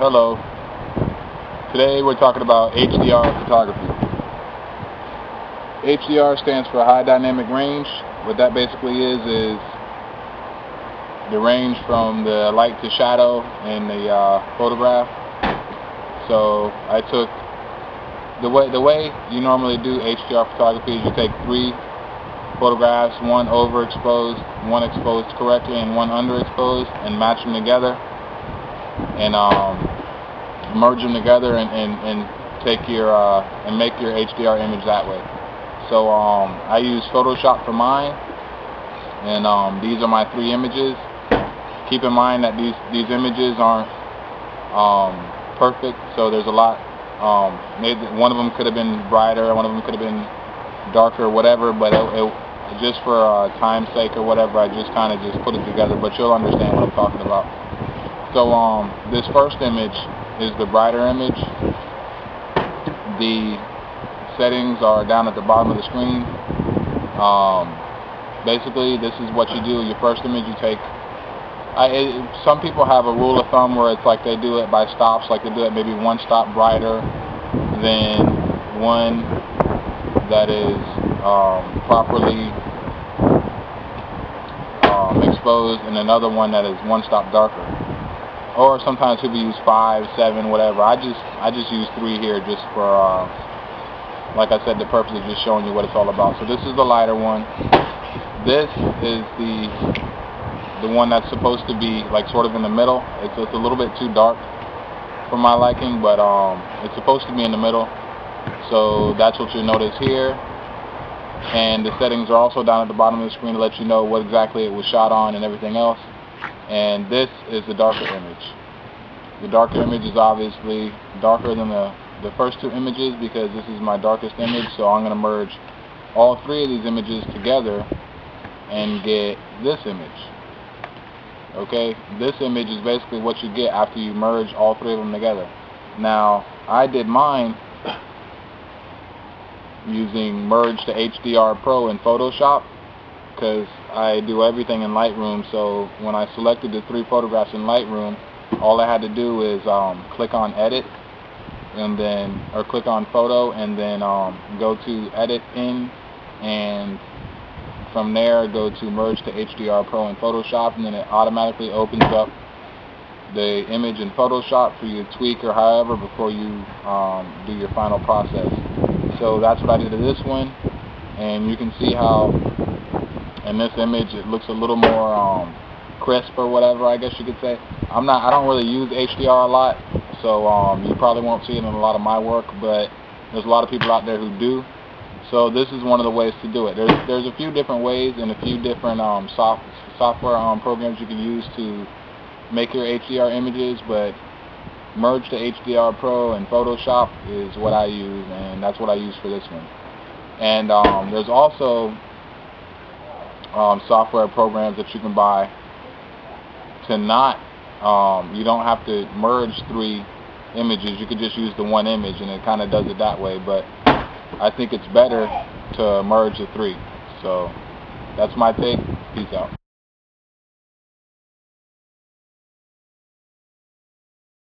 Hello. Today we're talking about HDR photography. HDR stands for high dynamic range. What that basically is the range from the light to shadow in the photograph. So I took the way you normally do HDR photography is you take 3 photographs, one overexposed, one exposed correctly, and one underexposed, and match them together, and merge them together, and take your and make your HDR image that way. So I use Photoshop for mine, and these are my 3 images. Keep in mind that these images aren't perfect, so there's a lot. Maybe one of them could have been brighter, one of them could have been darker, whatever, but it just for time's sake or whatever, I just kind of just put it together, but you'll understand what I'm talking about. So this first image is the brighter image. The settings are down at the bottom of the screen. Basically, this is what you do. Your first image you take. Some people have a rule of thumb where it's like they do it by stops, like they do it maybe 1 stop brighter, then one that is properly exposed, and another one that is 1 stop darker. Or sometimes people use 5, 7, whatever. I just use 3 here just for, like I said, the purpose of just showing you what it's all about. So this is the lighter one. This is the one that's supposed to be like sort of in the middle. It's a little bit too dark for my liking, but it's supposed to be in the middle. So that's what you'll notice here. And the settings are also down at the bottom of the screen to let you know what exactly it was shot on and everything else. And this is the darker image. The darker image is obviously darker than the first 2 images because this is my darkest image, so I'm going to merge all 3 of these images together and get this image. Okay, this image is basically what you get after you merge all 3 of them together. Now, I did mine using Merge to HDR Pro in Photoshop, because I do everything in Lightroom. So when I selected the 3 photographs in Lightroom, all I had to do is click on Edit, and then click on Photo, and then go to Edit in, and from there go to Merge to HDR Pro in Photoshop, and then it automatically opens up the image in Photoshop for you to tweak or however before you do your final process. So that's what I did to this one, and you can see how in this image it looks a little more crisp or whatever, I guess you could say. I don't really use HDR a lot, so you probably won't see it in a lot of my work, but there's a lot of people out there who do. So this is one of the ways to do it. There's a few different ways and a few different software programs you can use to make your HDR images, but Merge to HDR Pro and Photoshop is what I use, and that's what I use for this one. And there's also software programs that you can buy to not, you don't have to merge 3 images. You could just use the 1 image, and it kind of does it that way, but I think it's better to merge the 3. So that's my take. Peace out.